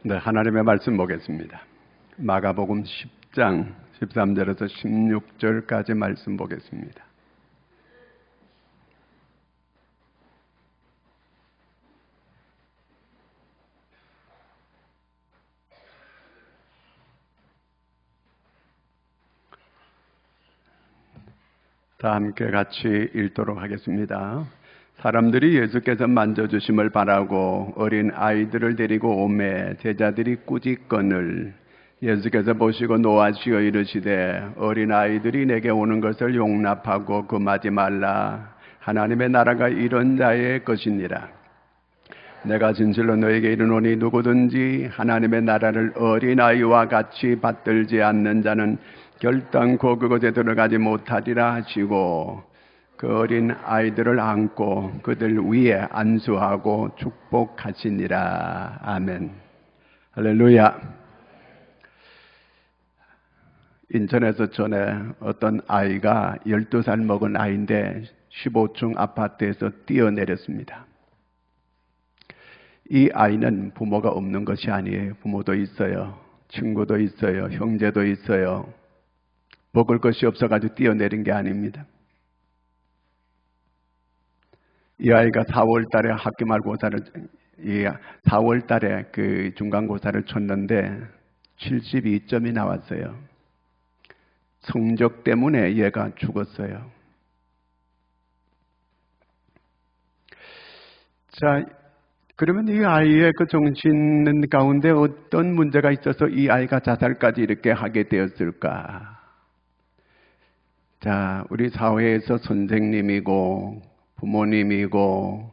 네, 하나님의 말씀 보겠습니다. 마가복음 10장 13절에서 16절까지 말씀 보겠습니다. 다 함께 같이 읽도록 하겠습니다. 사람들이 예수께서 만져주심을 바라고 어린 아이들을 데리고 오매 제자들이 꾸짖거늘 예수께서 보시고 노하시어 이르시되 어린 아이들이 내게 오는 것을 용납하고 금하지 말라. 하나님의 나라가 이런 자의 것이니라. 내가 진실로 너에게 이르노니 누구든지 하나님의 나라를 어린아이와 같이 받들지 않는 자는 결단코 그곳에 들어가지 못하리라 하시고 그 어린 아이들을 안고 그들 위에 안수하고 축복하시니라. 아멘. 할렐루야. 인천에서 전에 어떤 아이가 12살 먹은 아이인데 15층 아파트에서 뛰어내렸습니다. 이 아이는 부모가 없는 것이 아니에요. 부모도 있어요. 친구도 있어요. 형제도 있어요. 먹을 것이 없어가지고 뛰어내린 게 아닙니다. 이 아이가 4월 달에 학기 말고사를 4월 달에 그 중간고사를 쳤는데 72점이 나왔어요. 성적 때문에 얘가 죽었어요. 자, 그러면 이 아이의 그 정신 가운데 어떤 문제가 있어서 이 아이가 자살까지 이렇게 하게 되었을까? 자, 우리 사회에서 선생님이고 부모님이고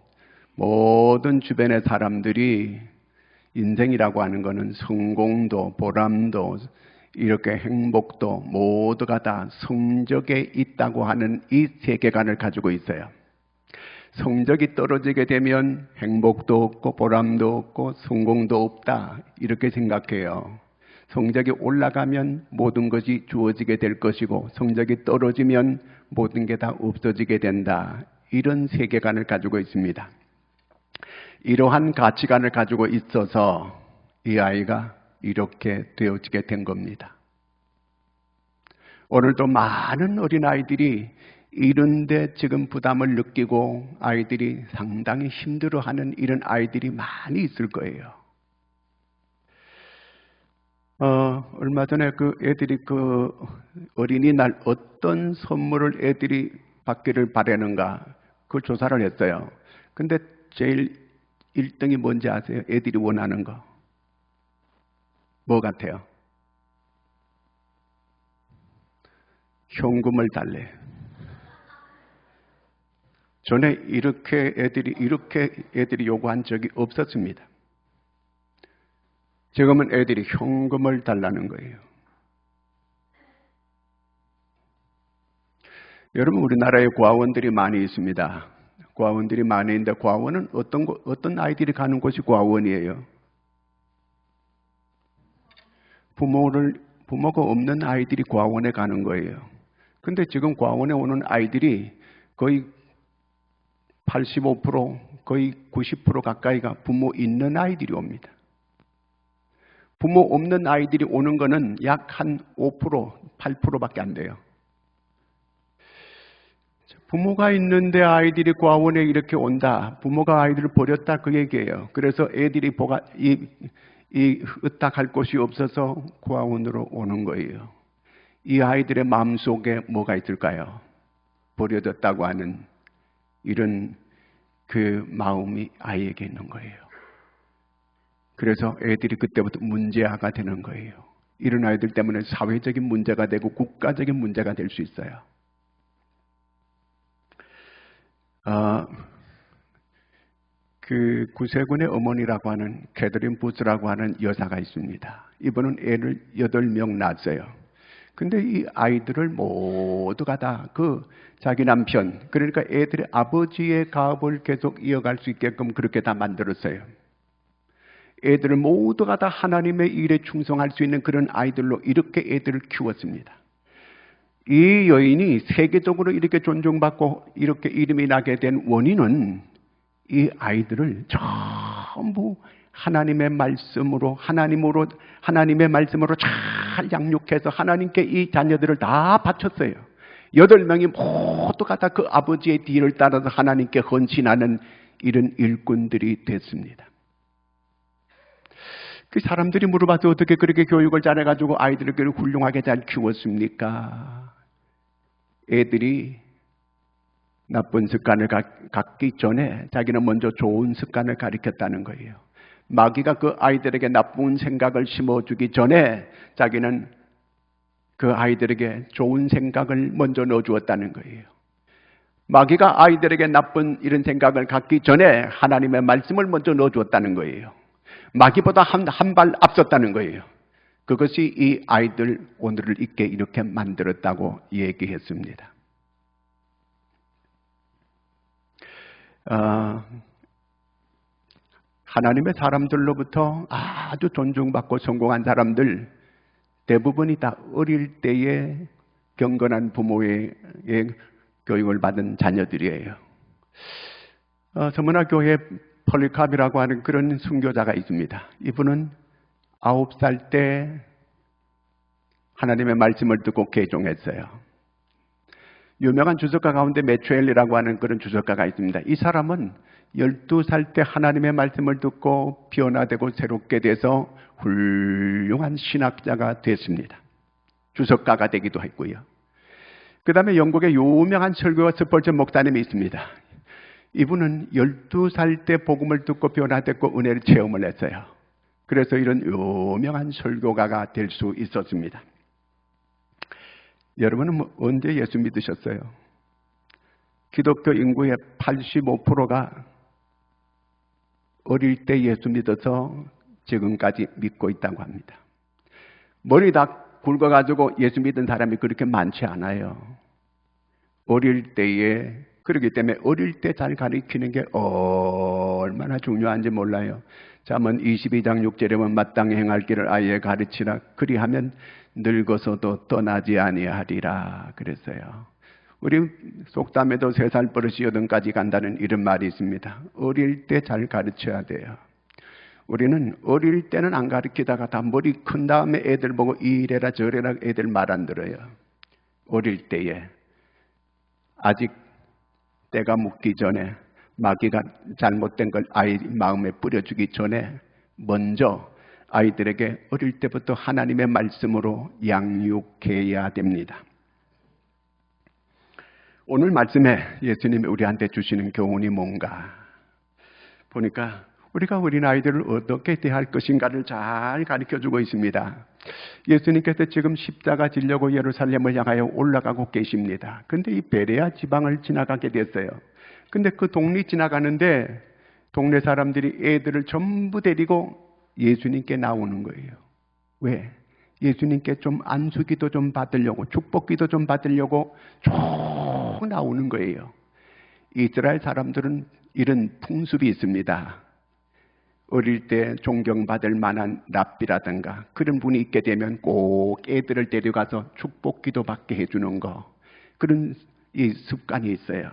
모든 주변의 사람들이 인생이라고 하는 것은 성공도 보람도 이렇게 행복도 모두가 다 성적에 있다고 하는 이 세계관을 가지고 있어요. 성적이 떨어지게 되면 행복도 없고 보람도 없고 성공도 없다 이렇게 생각해요. 성적이 올라가면 모든 것이 주어지게 될 것이고 성적이 떨어지면 모든 게 다 없어지게 된다. 이런 세계관을 가지고 있습니다. 이러한 가치관을 가지고 있어서 이 아이가 이렇게 되어지게 된 겁니다. 오늘도 많은 어린아이들이 이런데 지금 부담을 느끼고 아이들이 상당히 힘들어하는 이런 아이들이 많이 있을 거예요. 얼마 전에 그 애들이 그 어린이날 어떤 선물을 애들이 받기를 바라는가 그 조사를 했어요. 근데 제일 1등이 뭔지 아세요? 애들이 원하는 거. 뭐 같아요? 현금을 달래. 전에 이렇게 애들이 요구한 적이 없었습니다. 지금은 애들이 현금을 달라는 거예요. 여러분, 우리나라에 과원들이 많이 있습니다. 과원들이 많이 있는데 과원은 어떤 아이들이 가는 곳이 과원이에요? 부모가 없는 아이들이 과원에 가는 거예요. 근데 지금 과원에 오는 아이들이 거의 85% 거의 90% 가까이가 부모 있는 아이들이 옵니다. 부모 없는 아이들이 오는 거는 약 한 5%, 8%밖에 안 돼요. 부모가 있는데 아이들이 과원에 이렇게 온다. 부모가 아이들을 버렸다 그 얘기예요. 그래서 애들이 으딱할 곳이 없어서 과원으로 오는 거예요. 이 아이들의 마음속에 뭐가 있을까요? 버려졌다고 하는 이런 그 마음이 아이에게 있는 거예요. 그래서 애들이 그때부터 문제아가 되는 거예요. 이런 아이들 때문에 사회적인 문제가 되고 국가적인 문제가 될 수 있어요. 그 구세군의 어머니라고 하는 캐더린 부스라고 하는 여사가 있습니다. 이분은 애를 8명 낳았어요. 근데 이 아이들을 모두가 다 자기 남편, 그러니까 애들의 아버지의 가업을 계속 이어갈 수 있게끔 그렇게 다 만들었어요. 애들을 모두가 다 하나님의 일에 충성할 수 있는 그런 아이들로 이렇게 애들을 키웠습니다. 이 여인이 세계적으로 이렇게 존중받고 이렇게 이름이 나게 된 원인은 이 아이들을 전부 하나님의 말씀으로 잘 양육해서 하나님께 이 자녀들을 다 바쳤어요. 8명이 모두 갖다 그 아버지의 뒤를 따라서 하나님께 헌신하는 이런 일꾼들이 됐습니다. 그 사람들이 물어봐서 어떻게 그렇게 교육을 잘해가지고 아이들을 그렇게 훌륭하게 잘 키웠습니까? 애들이 나쁜 습관을 갖기 전에 자기는 먼저 좋은 습관을 가르쳤다는 거예요. 마귀가 그 아이들에게 나쁜 생각을 심어주기 전에 자기는 그 아이들에게 좋은 생각을 먼저 넣어주었다는 거예요. 마귀가 아이들에게 나쁜 이런 생각을 갖기 전에 하나님의 말씀을 먼저 넣어주었다는 거예요. 마귀보다 한 발 앞섰다는 거예요. 그것이 이 아이들 오늘을 있게 이렇게 만들었다고 얘기했습니다. 하나님의 사람들로부터 아주 존중받고 성공한 사람들 대부분이 다 어릴 때에 경건한 부모의 교육을 받은 자녀들이에요. 서문화 교회 폴리캅이라고 하는 그런 순교자가 있습니다. 이분은 9살 때 하나님의 말씀을 듣고 개종했어요. 유명한 주석가 가운데 메추엘이라고 하는 그런 주석가가 있습니다. 이 사람은 12살 때 하나님의 말씀을 듣고 변화되고 새롭게 돼서 훌륭한 신학자가 됐습니다. 주석가가 되기도 했고요. 그 다음에 영국의 유명한 설교가 스펄전 목사님이 있습니다. 이분은 12살 때 복음을 듣고 변화됐고 은혜를 체험을 했어요. 그래서 이런 유명한 설교가가 될 수 있었습니다. 여러분은 언제 예수 믿으셨어요? 기독교 인구의 85%가 어릴 때 예수 믿어서 지금까지 믿고 있다고 합니다. 머리 다 굵어가지고 예수 믿은 사람이 그렇게 많지 않아요. 어릴 때에, 그렇기 때문에 어릴 때 잘 가르치는 게 얼마나 중요한지 몰라요. 잠언 22장 6절에 보면 마땅히 행할 길을 아이에 가르치라. 그리하면 늙어서도 떠나지 아니하리라 그랬어요. 우리 속담에도 3살 버릇이 8까지 간다는 이런 말이 있습니다. 어릴 때 잘 가르쳐야 돼요. 우리는 어릴 때는 안 가르치다가 다 머리 큰 다음에 애들 보고 이래라 저래라 애들 말 안 들어요. 어릴 때에 아직 때가 묻기 전에 마귀가 잘못된 걸 아이 마음에 뿌려주기 전에 먼저 아이들에게 어릴 때부터 하나님의 말씀으로 양육해야 됩니다. 오늘 말씀에 예수님이 우리한테 주시는 교훈이 뭔가 보니까 우리가 어린아이들을 어떻게 대할 것인가를 잘 가르쳐주고 있습니다. 예수님께서 지금 십자가 지려고 예루살렘을 향하여 올라가고 계십니다. 근데 이 베레아 지방을 지나가게 됐어요. 근데 그 동네 지나가는데 동네 사람들이 애들을 전부 데리고 예수님께 나오는 거예요. 왜? 예수님께 좀 안수기도 좀 받으려고, 축복기도 좀 받으려고 쭉 나오는 거예요. 이스라엘 사람들은 이런 풍습이 있습니다. 어릴 때 존경받을 만한 랍비라든가 그런 분이 있게 되면 꼭 애들을 데려가서 축복기도 받게 해주는 거, 그런 이 습관이 있어요.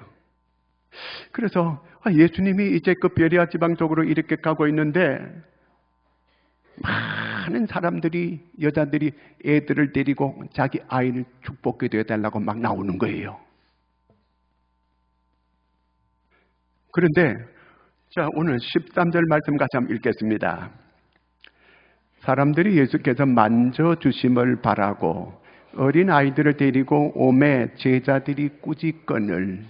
그래서 예수님이 이제 그 베레아 지방 쪽으로 이렇게 가고 있는데 많은 사람들이, 여자들이 애들을 데리고 자기 아이를 축복기도 해달라고 막 나오는 거예요. 그런데 자, 오늘 13절 말씀 같이 한번 읽겠습니다. 사람들이 예수께서 만져주심을 바라고 어린 아이들을 데리고 오매 제자들이 꾸짖거늘.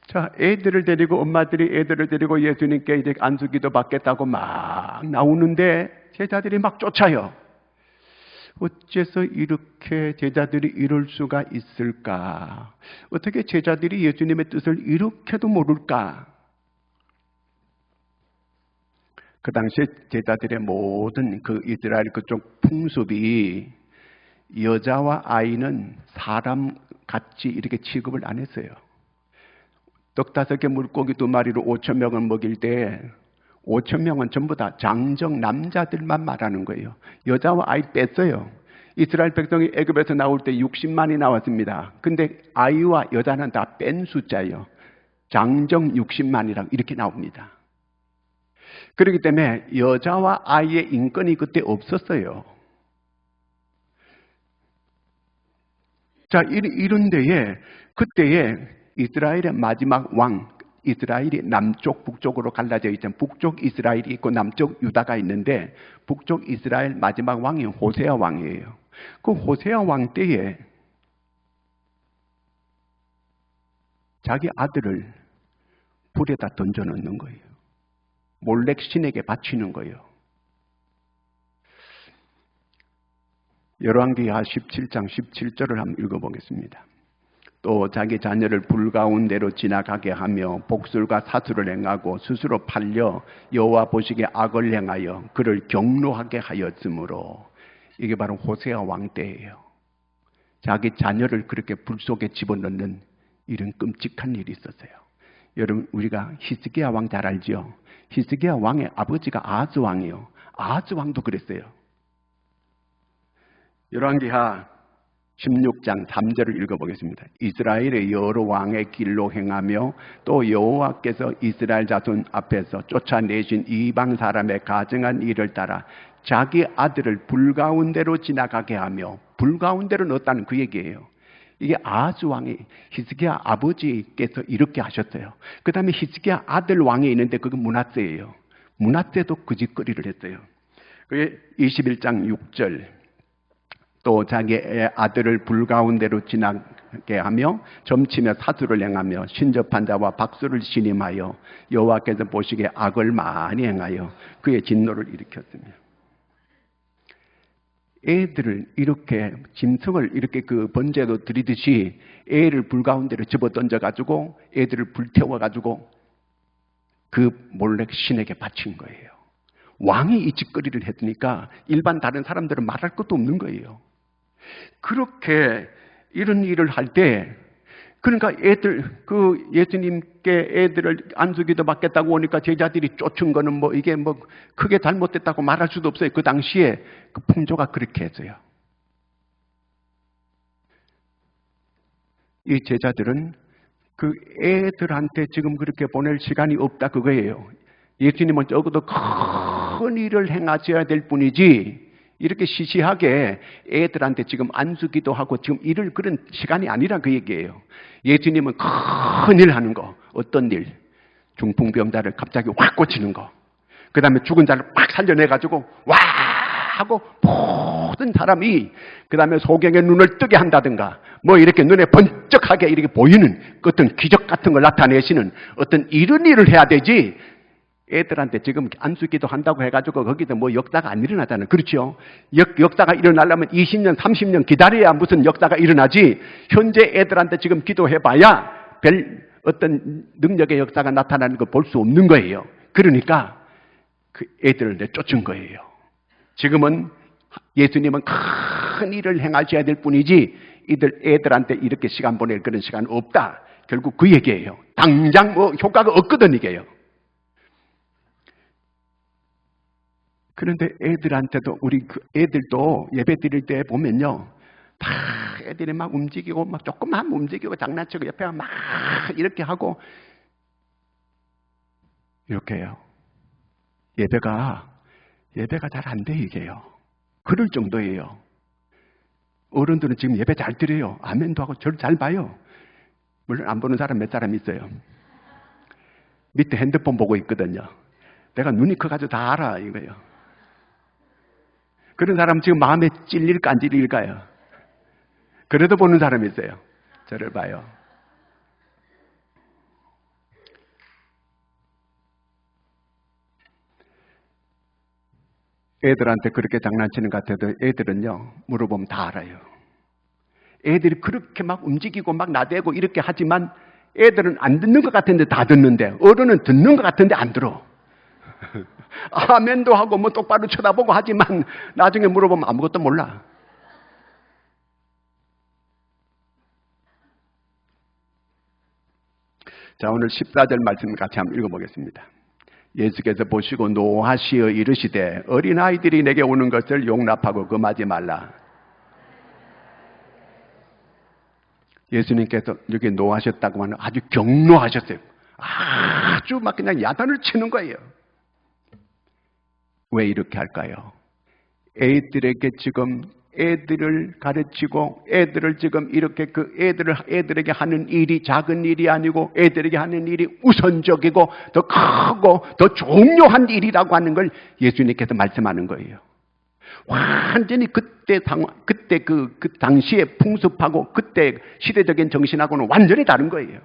자, 애들을 데리고, 엄마들이 애들을 데리고 예수님께 이제 안수기도 받겠다고 막 나오는데 제자들이 막 쫓아요. 어째서 이렇게 제자들이 이럴 수가 있을까? 어떻게 제자들이 예수님의 뜻을 이렇게도 모를까? 그 당시에 제자들의 모든 그 이스라엘 그쪽 풍습이 여자와 아이는 사람 같이 이렇게 취급을 안 했어요. 떡 5개 물고기 2마리로 5,000명을 먹일 때 5,000명은 전부 다 장정 남자들만 말하는 거예요. 여자와 아이 뺐어요. 이스라엘 백성이 애굽에서 나올 때 60만이 나왔습니다. 근데 아이와 여자는 다 뺀 숫자예요. 장정 60만이라고 이렇게 나옵니다. 그렇기 때문에 여자와 아이의 인권이 그때 없었어요. 자, 이런 데에 그때에 이스라엘의 마지막 왕, 이스라엘이 남쪽, 북쪽으로 갈라져 있잖아요. 북쪽 이스라엘이 있고 남쪽 유다가 있는데 북쪽 이스라엘 마지막 왕이 호세아 왕이에요. 그 호세아 왕 때에 자기 아들을 불에다 던져놓는 거예요. 몰렉 신에게 바치는 거예요. 열왕기하 17장 17절을 한번 읽어보겠습니다. 또 자기 자녀를 불 가운데로 지나가게 하며 복술과 사수를 행하고 스스로 팔려 여호와 보시기에 악을 행하여 그를 경노하게 하였으므로, 이게 바로 호세아 왕 때예요. 자기 자녀를 그렇게 불 속에 집어넣는 이런 끔찍한 일이 있었어요. 여러분, 우리가 히스기야 왕 잘 알죠? 히스기야 왕의 아버지가 아하즈 왕이에요. 아하즈 왕도 그랬어요. 열왕기하 16장 3절을 읽어보겠습니다. 이스라엘의 여러 왕의 길로 행하며 또 여호와께서 이스라엘 자손 앞에서 쫓아내신 이방 사람의 가증한 일을 따라 자기 아들을 불 가운데로 지나가게 하며, 불 가운데로 넣었다는 그 얘기예요. 이게 아하즈 왕이 히스기야 아버지께서 이렇게 하셨어요. 그 다음에 히스기야 아들 왕이 있는데 그게 므낫세예요. 므낫세도 그 짓거리를 했어요. 그게 21장 6절. 또 자기의 아들을 불 가운데로 지나게 하며 점치며 사수를 행하며 신접한 자와 박수를 신임하여 여호와께서 보시기에 악을 많이 행하여 그의 진노를 일으켰으며. 애들을 이렇게 짐승을 이렇게 그 번제로 드리듯이 애를 불 가운데로 집어 던져가지고 애들을 불태워가지고 그 몰렉 신에게 바친 거예요. 왕이 이 짓거리를 했으니까 일반 다른 사람들은 말할 것도 없는 거예요. 그렇게 이런 일을 할 때, 그러니까 그 예수님께 애들을 안수기도 받겠다고 오니까 제자들이 쫓은 거는 뭐 이게 뭐 크게 잘못됐다고 말할 수도 없어요. 그 당시에 그 풍조가 그렇게 했어요. 이 제자들은 그 애들한테 지금 그렇게 보낼 시간이 없다 그거예요. 예수님은 적어도 큰 일을 행하셔야 될 뿐이지 이렇게 시시하게 애들한테 지금 안수기도 하고 지금 이럴 그런 시간이 아니라 그 얘기예요. 예수님은 큰 일 하는 거, 어떤 일? 중풍병자를 갑자기 확 고치는 거. 그 다음에 죽은 자를 확 살려내가지고 와 하고 모든 사람이 그 다음에 소경의 눈을 뜨게 한다든가 뭐 이렇게 눈에 번쩍하게 이렇게 보이는 어떤 기적 같은 걸 나타내시는 어떤 이런 일을 해야 되지, 애들한테 지금 안수기도 한다고 해가지고 거기서 뭐 역사가 안 일어나잖아요. 그렇죠? 역사가 일어나려면 20년, 30년 기다려야 무슨 역사가 일어나지, 현재 애들한테 지금 기도해봐야 별 어떤 능력의 역사가 나타나는 걸 볼 수 없는 거예요. 그러니까 그 애들을 내쫓은 거예요. 지금은 예수님은 큰 일을 행하셔야 될 뿐이지 애들한테 이렇게 시간 보낼 그런 시간 없다. 결국 그 얘기예요. 당장 뭐 효과가 없거든 이게요. 그런데 애들한테도 우리 애들도 예배 드릴 때 보면요, 다 애들이 막 움직이고 막 조금만 움직이고 장난치고 옆에 막 이렇게 하고 이렇게 해요. 예배가 잘 안 돼 이게요. 그럴 정도예요. 어른들은 지금 예배 잘 드려요. 아멘도 하고 저를 잘 봐요. 물론 안 보는 사람 몇 사람 있어요. 밑에 핸드폰 보고 있거든요. 내가 눈이 커가지고 다 알아 이거예요. 그런 사람 지금 마음에 찔릴까 안 찔릴까요? 그래도 보는 사람이 있어요. 저를 봐요. 애들한테 그렇게 장난치는 것 같아도 애들은요, 물어보면 다 알아요. 애들이 그렇게 막 움직이고 막 나대고 이렇게 하지만 애들은 안 듣는 것 같은데 다 듣는데, 어른은 듣는 것 같은데 안 들어. 아멘도 하고 뭐 똑바로 쳐다보고 하지만 나중에 물어보면 아무것도 몰라. 자, 오늘 14절 말씀 같이 한번 읽어보겠습니다. 예수께서 보시고 노하시어 이르시되 어린아이들이 내게 오는 것을 용납하고 금하지 말라. 예수님께서 이렇게 노하셨다고 하면 아주 경노하셨어요. 아주 막 그냥 야단을 치는 거예요. 왜 이렇게 할까요? 애들에게 지금 애들을 가르치고 애들을 지금 이렇게 그 애들에게 하는 일이 작은 일이 아니고 애들에게 하는 일이 우선적이고 더 크고 더 중요한 일이라고 하는 걸 예수님께서 말씀하는 거예요. 완전히 그때 그 당시에 풍습하고 그때 시대적인 정신하고는 완전히 다른 거예요.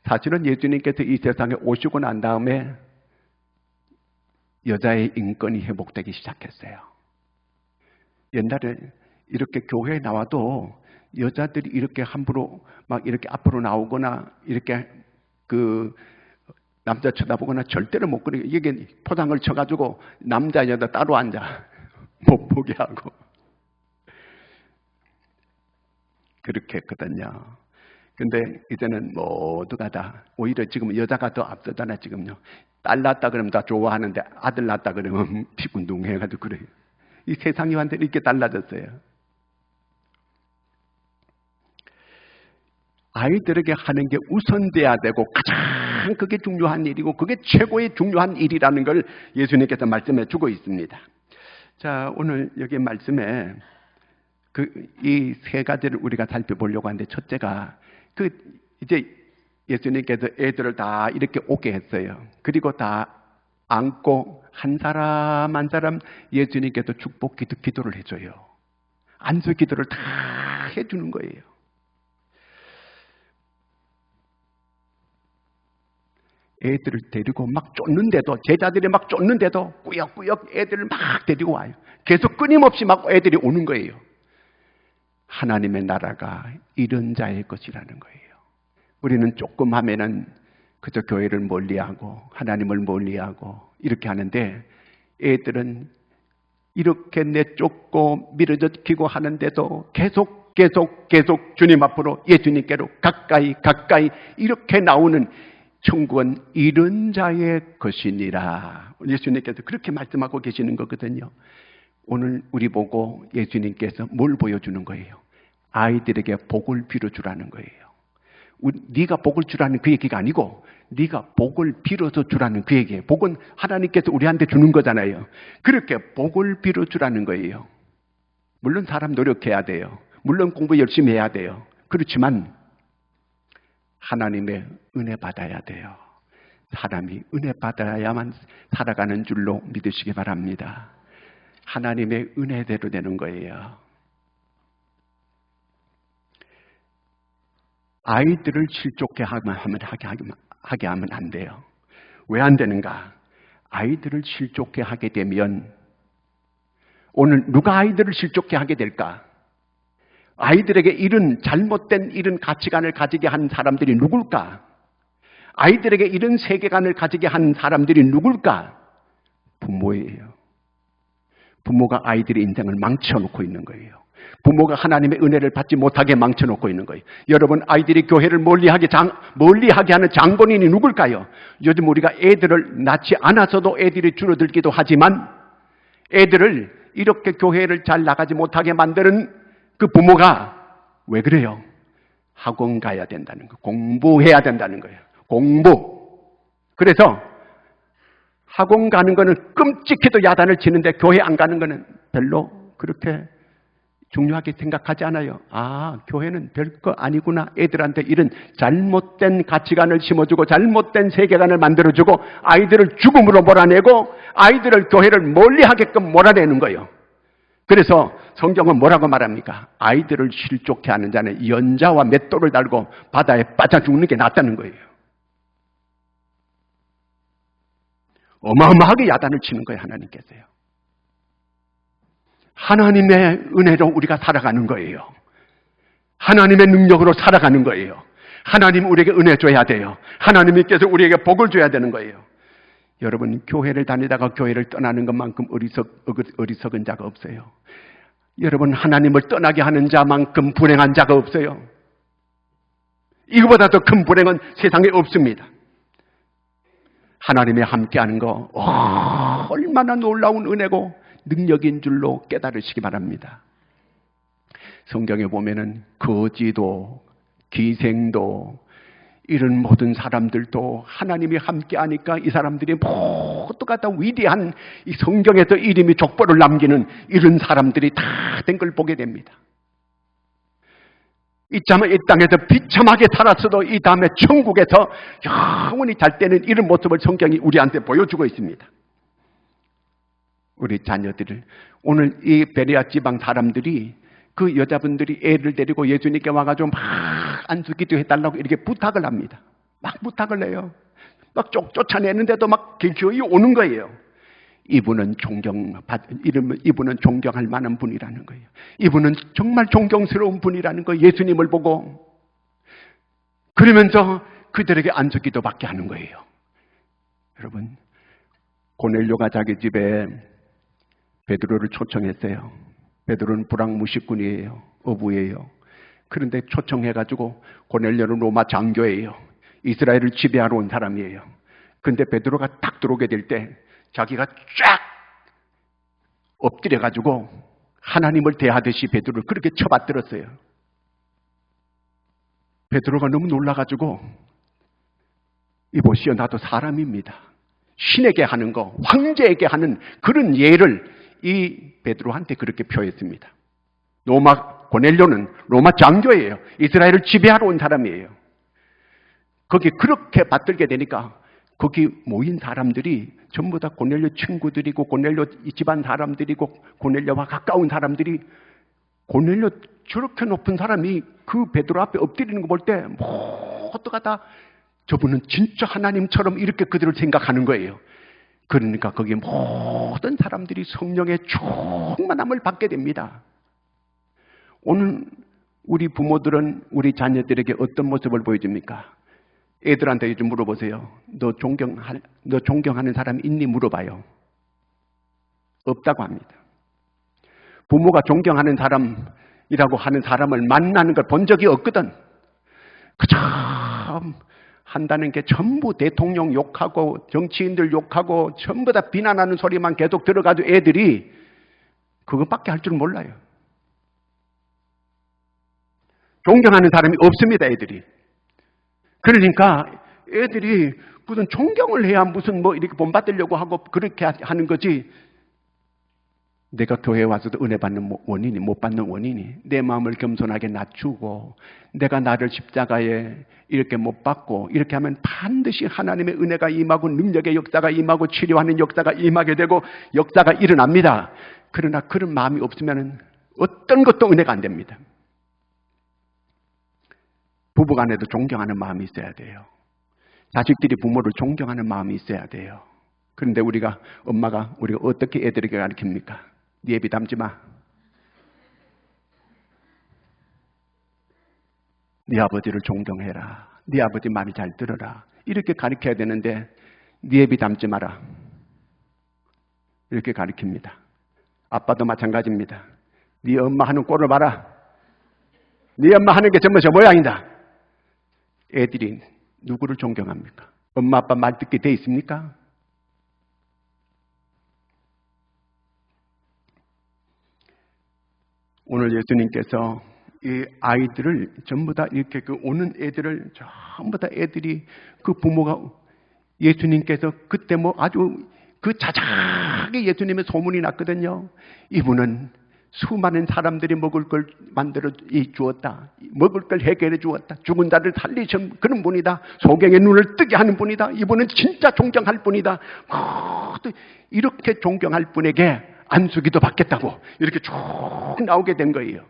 사실은 예수님께서 이 세상에 오시고 난 다음에 여자의 인권이 회복되기 시작했어요. 옛날에 이렇게 교회에 나와도 여자들이 이렇게 함부로 막 이렇게 앞으로 나오거나 이렇게 그 남자 쳐다보거나 절대로 못 그래요. 이게 포장을 쳐가지고 남자 여자 따로 앉아 못 보게 하고 그렇게 했거든요. 근데 이제는 모두가 다 오히려 지금 여자가 더 앞서잖아요. 지금요. 딸 낳았다 그러면 다 좋아하는데 아들 낳았다 그러면 피군둥해가지고 그래요. 이 세상이 완전히 이렇게 달라졌어요. 아이들에게 하는 게 우선돼야 되고 가장 그게 중요한 일이고 그게 최고의 중요한 일이라는 걸 예수님께서 말씀해 주고 있습니다. 자, 오늘 여기 말씀에 이 세 가지를 우리가 살펴보려고 하는데 첫째가 이제 예수님께서 애들을 다 이렇게 오게 했어요. 그리고 다 안고 한 사람 한 사람 예수님께서 축복 기도를 해줘요. 안수 기도를 다 해주는 거예요. 애들을 데리고 막 쫓는데도 제자들이 막 쫓는데도 꾸역꾸역 애들을 막 데리고 와요. 계속 끊임없이 막 애들이 오는 거예요. 하나님의 나라가 이런 자의 것이라는 거예요. 우리는 조금 하면은 그저 교회를 멀리하고 하나님을 멀리하고 이렇게 하는데 애들은 이렇게 내쫓고 밀어젖히고 하는데도 계속 주님 앞으로 예수님께로 가까이 이렇게 나오는 천국은 이런 자의 것이니라. 예수님께서 그렇게 말씀하고 계시는 거거든요. 오늘 우리 보고 예수님께서 뭘 보여주는 거예요? 아이들에게 복을 빌어주라는 거예요. 네가 복을 주라는 그 얘기가 아니고 네가 복을 빌어서 주라는 그 얘기예요. 복은 하나님께서 우리한테 주는 거잖아요. 그렇게 복을 빌어주라는 거예요. 물론 사람 노력해야 돼요. 물론 공부 열심히 해야 돼요. 그렇지만 하나님의 은혜 받아야 돼요. 사람이 은혜 받아야만 살아가는 줄로 믿으시기 바랍니다. 하나님의 은혜대로 되는 거예요. 아이들을 실족해 하게 하면 안 돼요. 왜 안 되는가? 아이들을 실족해 하게 되면 오늘 누가 아이들을 실족해 하게 될까? 아이들에게 이런 잘못된 이런 가치관을 가지게 한 사람들이 누굴까? 아이들에게 이런 세계관을 가지게 한 사람들이 누굴까? 부모예요. 부모가 아이들의 인생을 망쳐놓고 있는 거예요. 부모가 하나님의 은혜를 받지 못하게 망쳐놓고 있는 거예요. 여러분, 아이들이 교회를 멀리하게 하는 장본인이 누굴까요? 요즘 우리가 애들을 낳지 않아서도 애들이 줄어들기도 하지만 애들을 이렇게 교회를 잘 나가지 못하게 만드는 그 부모가 왜 그래요? 학원 가야 된다는 거, 공부해야 된다는 거예요. 공부. 그래서 학원 가는 거는 끔찍해도 야단을 치는데 교회 안 가는 거는 별로 그렇게 중요하게 생각하지 않아요. 아, 교회는 별거 아니구나. 애들한테 이런 잘못된 가치관을 심어주고 잘못된 세계관을 만들어주고 아이들을 죽음으로 몰아내고 아이들을 교회를 멀리하게끔 몰아내는 거예요. 그래서 성경은 뭐라고 말합니까? 아이들을 실족해 하는 자는 연자와 맷돌을 달고 바다에 빠져 죽는 게 낫다는 거예요. 어마어마하게 야단을 치는 거예요, 하나님께서요. 하나님의 은혜로 우리가 살아가는 거예요. 하나님의 능력으로 살아가는 거예요. 하나님 우리에게 은혜 줘야 돼요. 하나님께서 우리에게 복을 줘야 되는 거예요. 여러분, 교회를 다니다가 교회를 떠나는 것만큼 어리석은 자가 없어요. 여러분, 하나님을 떠나게 하는 자만큼 불행한 자가 없어요. 이거보다 더 큰 불행은 세상에 없습니다. 하나님의 함께하는 거 얼마나 놀라운 은혜고 능력인 줄로 깨달으시기 바랍니다. 성경에 보면은 거지도 기생도 이런 모든 사람들도 하나님이 함께하니까 이 사람들이 모두가 다 위대한 이 성경에서 이름이 족보를 남기는 이런 사람들이 다 된 걸 보게 됩니다. 이 땅에서 비참하게 살았어도 이 다음에 천국에서 영원히 잘 되는 이런 모습을 성경이 우리한테 보여주고 있습니다. 우리 자녀들을 오늘 이 베레아 지방 사람들이 그 여자분들이 애를 데리고 예수님께 와가지고 막 안수기도 해달라고 이렇게 부탁을 합니다. 막 부탁을 해요. 막 쫓아내는데도 막 기어이 오는 거예요. 이분은 존경할 만한 분이라는 거예요. 이분은 정말 존경스러운 분이라는 거예요. 예수님을 보고. 그러면서 그들에게 안수기도 받게 하는 거예요. 여러분, 고넬료가 자기 집에 베드로를 초청했어요. 베드로는 불황무식꾼이에요. 어부예요. 그런데 초청해가지고 고넬료는 로마 장교예요. 이스라엘을 지배하러 온 사람이에요. 그런데 베드로가 딱 들어오게 될 때 자기가 쫙 엎드려가지고 하나님을 대하듯이 베드로를 그렇게 쳐받들었어요. 베드로가 너무 놀라가지고 이보시오, 나도 사람입니다. 신에게 하는 거, 황제에게 하는 그런 예를 이 베드로한테 그렇게 표했습니다. 고넬료는 로마 장교예요. 이스라엘을 지배하러 온 사람이에요. 거기 그렇게 받들게 되니까 거기 모인 사람들이 전부 다 고넬료 친구들이고 고넬료 집안 사람들이고 고넬료와 가까운 사람들이 고넬료 저렇게 높은 사람이 그 베드로 앞에 엎드리는 거 볼 때 모두가 다 저분은 진짜 하나님처럼 이렇게 그들을 생각하는 거예요. 그러니까 거기 모든 사람들이 성령의 충만함을 받게 됩니다. 오늘 우리 부모들은 우리 자녀들에게 어떤 모습을 보여줍니까? 애들한테 요즘 물어보세요. 너 존경하는 사람 있니? 물어봐요. 없다고 합니다. 부모가 존경하는 사람이라고 하는 사람을 만나는 걸 본 적이 없거든. 그저 한다는 게 전부 대통령 욕하고 정치인들 욕하고 전부 다 비난하는 소리만 계속 들어가도 애들이 그것밖에 할 줄 몰라요. 존경하는 사람이 없습니다, 애들이. 그러니까 애들이 무슨 존경을 해야 무슨 뭐 이렇게 본받으려고 하고 그렇게 하는 거지. 내가 교회에 와서도 은혜 받는 원인이, 못 받는 원인이 내 마음을 겸손하게 낮추고 내가 나를 십자가에 이렇게 못 받고 이렇게 하면 반드시 하나님의 은혜가 임하고 능력의 역사가 임하고 치료하는 역사가 임하게 되고 역사가 일어납니다. 그러나 그런 마음이 없으면 어떤 것도 은혜가 안 됩니다. 부부간에도 존경하는 마음이 있어야 돼요. 자식들이 부모를 존경하는 마음이 있어야 돼요. 그런데 우리가 어떻게 애들에게 가르칩니까? 네 애비 닮지 마. 네 아버지를 존경해라. 네 아버지 말이 잘 들어라. 이렇게 가르쳐야 되는데 네 애비 닮지 마라. 이렇게 가르칩니다. 아빠도 마찬가지입니다. 네 엄마 하는 꼴을 봐라. 네 엄마 하는 게 전부 저 모양이다. 애들이 누구를 존경합니까? 엄마 아빠 말 듣게 돼 있습니까? 오늘 예수님께서 이 아이들을 전부 다 이렇게 오는 애들을 전부 다 애들이 그 부모가 예수님께서 그때 뭐 아주 그 자작하게 예수님의 소문이 났거든요. 이분은 수많은 사람들이 먹을 걸 만들어 주었다. 먹을 걸 해결해 주었다. 죽은 자를 살리신 그런 분이다. 소경의 눈을 뜨게 하는 분이다. 이분은 진짜 존경할 분이다. 이렇게 존경할 분에게 안수기도 받겠다고 이렇게 쭉 나오게 된 거예요.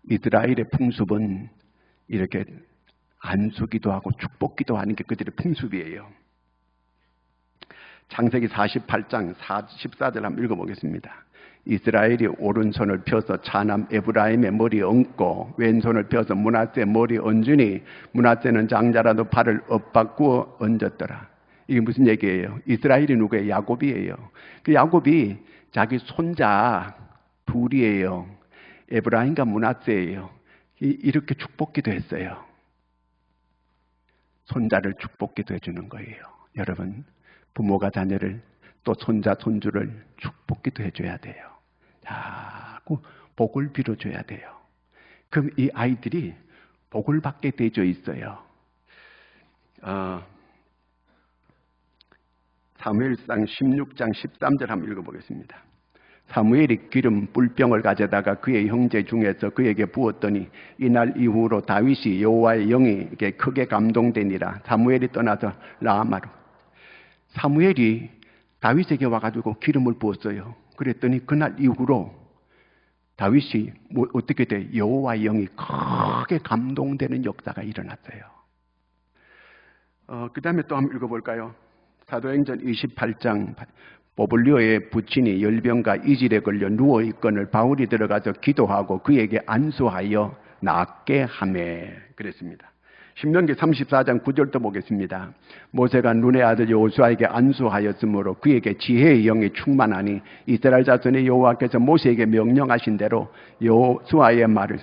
이스라엘의 풍습은 이렇게 안수기도 하고 축복기도 하는 게 그들의 풍습이에요. 창세기 48장 14절 한번 읽어보겠습니다. 이스라엘이 오른손을 펴서 차남 에브라임의 머리에 얹고 왼손을 펴서 므낫세의 머리에 얹으니 므낫세는 장자라도 발을 엇바꾸어 얹었더라. 이게 무슨 얘기예요? 이스라엘이 누구예요? 야곱이에요. 그 야곱이 자기 손자 둘이에요. 에브라임과 므낫세예요. 이렇게 축복기도 했어요. 손자를 축복기도 해주는 거예요. 여러분, 부모가 자녀를 또 손자 손주를 축복기도 해줘야 돼요. 자꾸 복을 빌어줘야 돼요. 그럼 이 아이들이 복을 받게 되어 있어요. 사무엘상 16장 13절 한번 읽어보겠습니다. 사무엘이 기름 뿔병을 가져다가 그의 형제 중에서 그에게 부었더니 이날 이후로 다윗이 여호와의 영이 크게 감동되니라. 사무엘이 떠나서 라마로. 사무엘이 다윗에게 와가지고 기름을 부었어요. 그랬더니 그날 이후로 다윗이 어떻게 돼? 여호와의 영이 크게 감동되는 역사가 일어났어요. 그 다음에 또 한번 읽어볼까요? 사도행전 28장 보블리오의 부친이 열병과 이질에 걸려 누워있거늘 바울이 들어가서 기도하고 그에게 안수하여 낫게 하매 그랬습니다. 신명기 34장 9절도 보겠습니다. 모세가 눈의 아들 여호수아에게 안수하였으므로 그에게 지혜의 영이 충만하니 이스라엘 자손의 여호와께서 모세에게 명령하신 대로 여호수아의 말을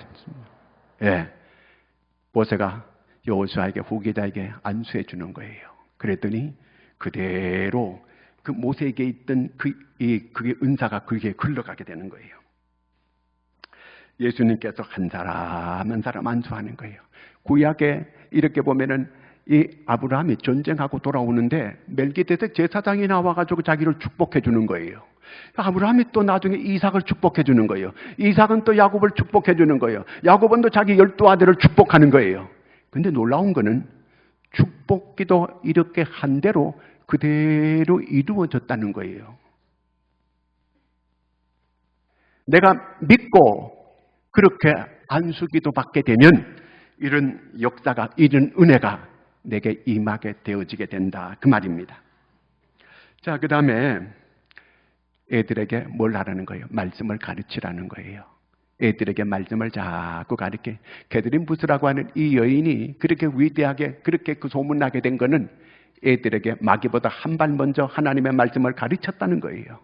모세가 여호수아에게 후계자에게 안수해 주는 거예요. 그랬더니 그대로 그 모세에게 있던 그게 은사가 그게 흘러가게 되는 거예요. 예수님께서 한 사람 한 사람 안수하는 거예요. 구약에 이렇게 보면은 이 아브라함이 전쟁하고 돌아오는데 멜기세덱 제사장이 나와가지고 자기를 축복해 주는 거예요. 아브라함이 또 나중에 이삭을 축복해 주는 거예요. 이삭은 또 야곱을 축복해 주는 거예요. 야곱은 또 자기 12아들을 축복하는 거예요. 근데 놀라운 거는 축복기도 이렇게 한 대로 그대로 이루어졌다는 거예요. 내가 믿고 그렇게 안수기도 받게 되면 이런 역사가, 이런 은혜가 내게 임하게 되어지게 된다. 그 말입니다. 자, 그 다음에 애들에게 뭘 하라는 거예요? 말씀을 가르치라는 거예요. 애들에게 말씀을 자꾸 가르쳐. 게드린 부스라고 하는 이 여인이 그렇게 위대하게 그렇게 그 소문나게 된 거는 애들에게 마귀보다 한 발 먼저 하나님의 말씀을 가르쳤다는 거예요.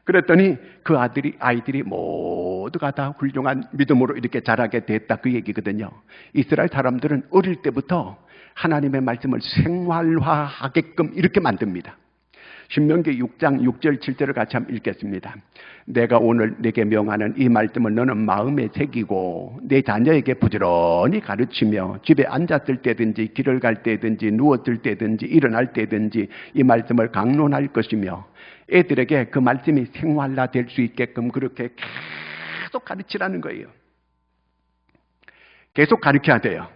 그랬더니 그 아이들이 모두가 다 훌륭한 믿음으로 이렇게 자라게 됐다. 그 얘기거든요. 이스라엘 사람들은 어릴 때부터 하나님의 말씀을 생활화하게끔 이렇게 만듭니다. 신명기 6장 6절 7절을 같이 한번 읽겠습니다. 내가 오늘 내게 명하는 이 말씀을 너는 마음에 새기고 내 자녀에게 부지런히 가르치며 집에 앉았을 때든지 길을 갈 때든지 누웠을 때든지 일어날 때든지 이 말씀을 강론할 것이며 애들에게 그 말씀이 생활화될 수 있게끔 그렇게 계속 가르치라는 거예요. 계속 가르쳐야 돼요.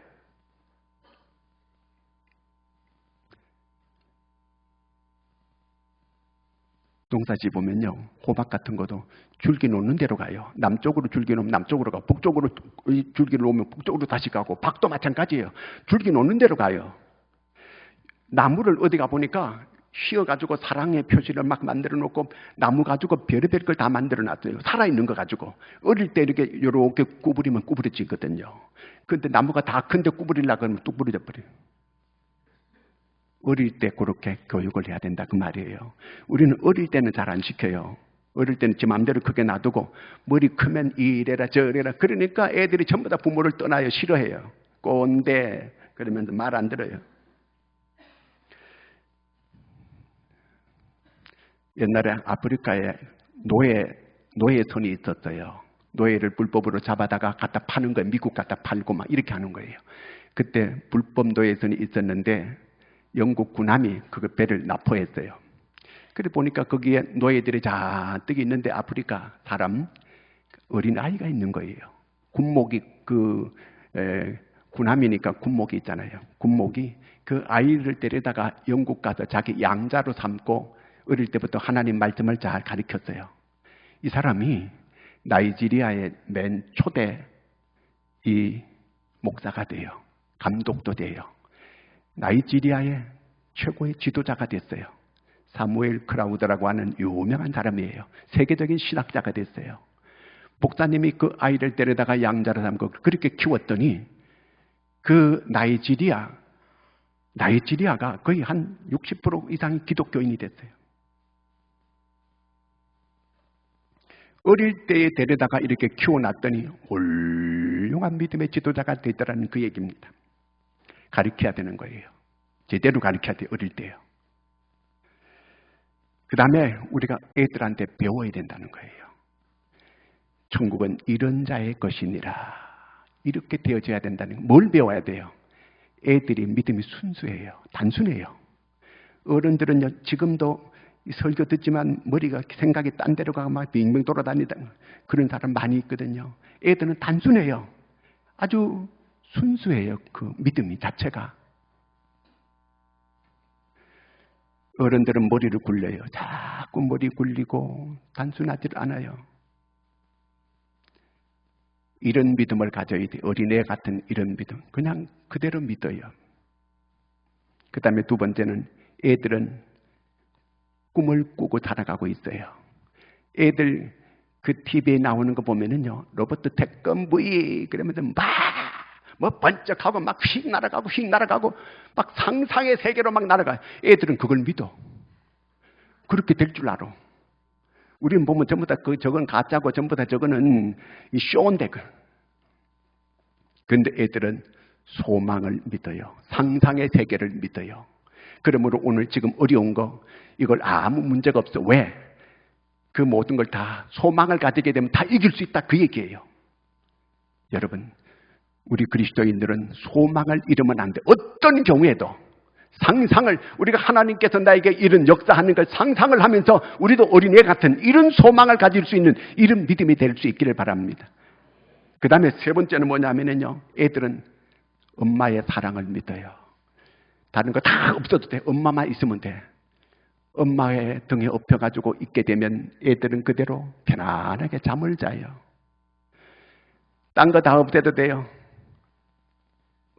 농사지 보면요, 호박 같은 것도 줄기 놓는 대로 가요. 남쪽으로 줄기 놓으면 남쪽으로 가고, 북쪽으로 줄기를 놓으면 북쪽으로 다시 가고, 박도 마찬가지예요. 줄기 놓는 대로 가요. 나무를 어디 가보니까 씌어가지고 사랑의 표시를 막 만들어 놓고, 나무 가지고 별의별 걸 다 만들어 놨어요. 살아있는 거 가지고. 어릴 때 이렇게 구부리면 구부러지거든요. 근데 나무가 다 큰데 구부리려고 하면 뚝 부러져 버려요. 어릴 때 그렇게 교육을 해야 된다 그 말이에요. 우리는 어릴 때는 잘 안 시켜요. 어릴 때는 지 마음대로 크게 놔두고 머리 크면 이래라 저래라 그러니까 애들이 전부 다 부모를 떠나요. 싫어해요. 꼰대 그러면서 말 안 들어요. 옛날에 아프리카에 노예선이 있었어요. 노예를 불법으로 잡아다가 갖다 파는 거예요. 미국 갖다 팔고 막 이렇게 하는 거예요. 그때 불법 노예선이 있었는데 영국 군함이 그 배를 납포했어요. 그래 보니까 거기에 노예들이 잔뜩 있는데 아프리카 사람 어린 아이가 있는 거예요. 군목이 군함이니까 군목이 있잖아요. 군목이 그 아이를 데려다가 영국 가서 자기 양자로 삼고 어릴 때부터 하나님 말씀을 잘 가르쳤어요. 이 사람이 나이지리아의 맨 초대 이 목사가 돼요. 감독도 돼요. 나이지리아의 최고의 지도자가 됐어요. 사무엘 크라우드라고 하는 유명한 사람이에요. 세계적인 신학자가 됐어요. 목사님이 그 아이를 데려다가 양자로 삼고 그렇게 키웠더니 그 나이지리아가 거의 한 60% 이상이 기독교인이 됐어요. 어릴 때에 데려다가 이렇게 키워놨더니 훌륭한 믿음의 지도자가 되더라는 그 얘기입니다. 가르쳐야 되는 거예요. 제대로 가르쳐야 돼요. 어릴 때요. 그 다음에 우리가 애들한테 배워야 된다는 거예요. 천국은 이런 자의 것이니라. 이렇게 되어져야 된다는 거. 뭘 배워야 돼요? 애들이 믿음이 순수해요. 단순해요. 어른들은요, 지금도 설교 듣지만 머리가 생각이 딴 데로 가고 막 빙빙 돌아다니다. 그런 사람 많이 있거든요. 애들은 단순해요. 아주 순수해요. 그 믿음이 자체가. 어른들은 머리를 굴려요. 자꾸 머리 굴리고 단순하지 않아요. 이런 믿음을 가져야 돼요. 어린애 같은 이런 믿음. 그냥 그대로 믿어요. 그 다음에 두 번째는 애들은 꿈을 꾸고 자라가고 있어요. 애들 그 TV에 나오는 거 보면은요, 로버트 태권브이 그러면서 뭐 번쩍하고 막 휙 날아가고 막 상상의 세계로 막 날아가요. 애들은 그걸 믿어. 그렇게 될 줄 알아. 우리는 보면 전부 다 저건 가짜고 전부 다 저거는 이 쇼인데. 그런데 애들은 소망을 믿어요. 상상의 세계를 믿어요. 그러므로 오늘 지금 어려운 거 이걸 아무 문제가 없어. 왜? 그 모든 걸 다 소망을 가지게 되면 다 이길 수 있다 그 얘기예요. 여러분, 우리 그리스도인들은 소망을 잃으면 안 돼. 어떤 경우에도 상상을, 우리가 하나님께서 나에게 이런 역사하는 걸 상상을 하면서 우리도 어린애 같은 이런 소망을 가질 수 있는 이런 믿음이 될 수 있기를 바랍니다. 그 다음에 세 번째는 뭐냐면요, 애들은 엄마의 사랑을 믿어요. 다른 거 다 없어도 돼. 엄마만 있으면 돼. 엄마의 등에 엎혀가지고 있게 되면 애들은 그대로 편안하게 잠을 자요. 딴 거 다 없애도 돼요.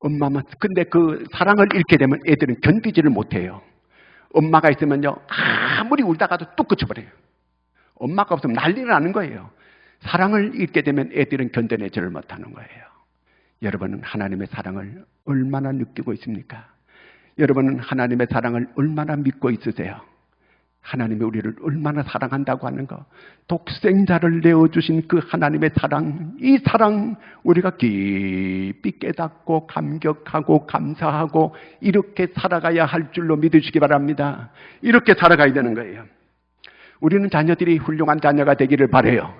엄마만. 근데 그 사랑을 잃게 되면 애들은 견디지를 못해요. 엄마가 있으면요, 아무리 울다가도 뚝 그쳐버려요. 엄마가 없으면 난리가 나는 거예요. 사랑을 잃게 되면 애들은 견뎌내지를 못하는 거예요. 여러분은 하나님의 사랑을 얼마나 느끼고 있습니까? 여러분은 하나님의 사랑을 얼마나 믿고 있으세요? 하나님이 우리를 얼마나 사랑한다고 하는 거, 독생자를 내어주신 그 하나님의 사랑, 이 사랑 우리가 깊이 깨닫고 감격하고 감사하고 이렇게 살아가야 할 줄로 믿으시기 바랍니다. 이렇게 살아가야 되는 거예요. 우리는 자녀들이 훌륭한 자녀가 되기를 바라요.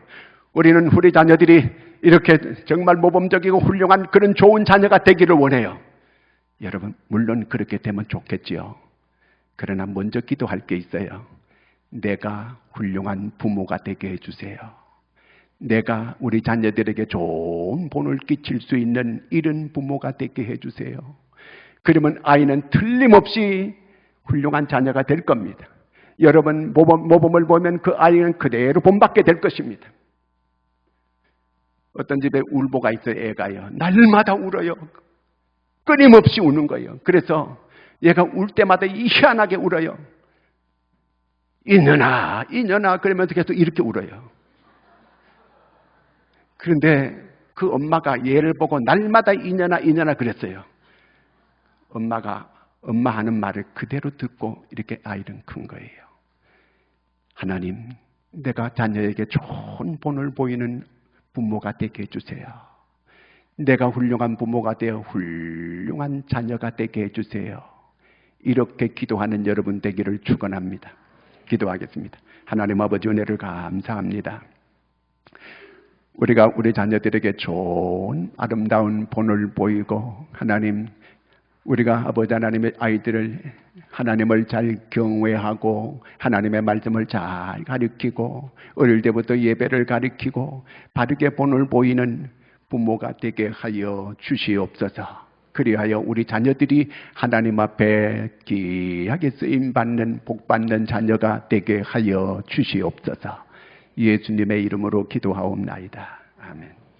우리는 우리 자녀들이 이렇게 정말 모범적이고 훌륭한 그런 좋은 자녀가 되기를 원해요. 여러분, 물론 그렇게 되면 좋겠지요. 그러나 먼저 기도할 게 있어요. 내가 훌륭한 부모가 되게 해주세요. 내가 우리 자녀들에게 좋은 본을 끼칠 수 있는 이런 부모가 되게 해주세요. 그러면 아이는 틀림없이 훌륭한 자녀가 될 겁니다. 여러분 모범을 보면 그 아이는 그대로 본받게 될 것입니다. 어떤 집에 울보가 있어요. 애가요. 날마다 울어요. 끊임없이 우는 거예요. 그래서 얘가 울 때마다 희한하게 울어요. 이년아 그러면서 계속 이렇게 울어요. 그런데 그 엄마가 얘를 보고 날마다 이년아 그랬어요. 엄마 하는 말을 그대로 듣고 이렇게 아이는 큰 거예요. 하나님, 내가 자녀에게 좋은 본을 보이는 부모가 되게 해주세요. 내가 훌륭한 부모가 되어 훌륭한 자녀가 되게 해주세요. 이렇게 기도하는 여러분 되기를 축원합니다. 기도하겠습니다. 하나님 아버지, 은혜를 감사합니다. 우리가 우리 자녀들에게 좋은 아름다운 본을 보이고, 하나님, 우리가 아버지 하나님의 아이들을 하나님을 잘 경외하고 하나님의 말씀을 잘 가르치고 어릴 때부터 예배를 가르치고 바르게 본을 보이는 부모가 되게 하여 주시옵소서. 그리하여 우리 자녀들이 하나님 앞에 귀하게 쓰임받는 복받는 자녀가 되게 하여 주시옵소서. 예수님의 이름으로 기도하옵나이다. 아멘.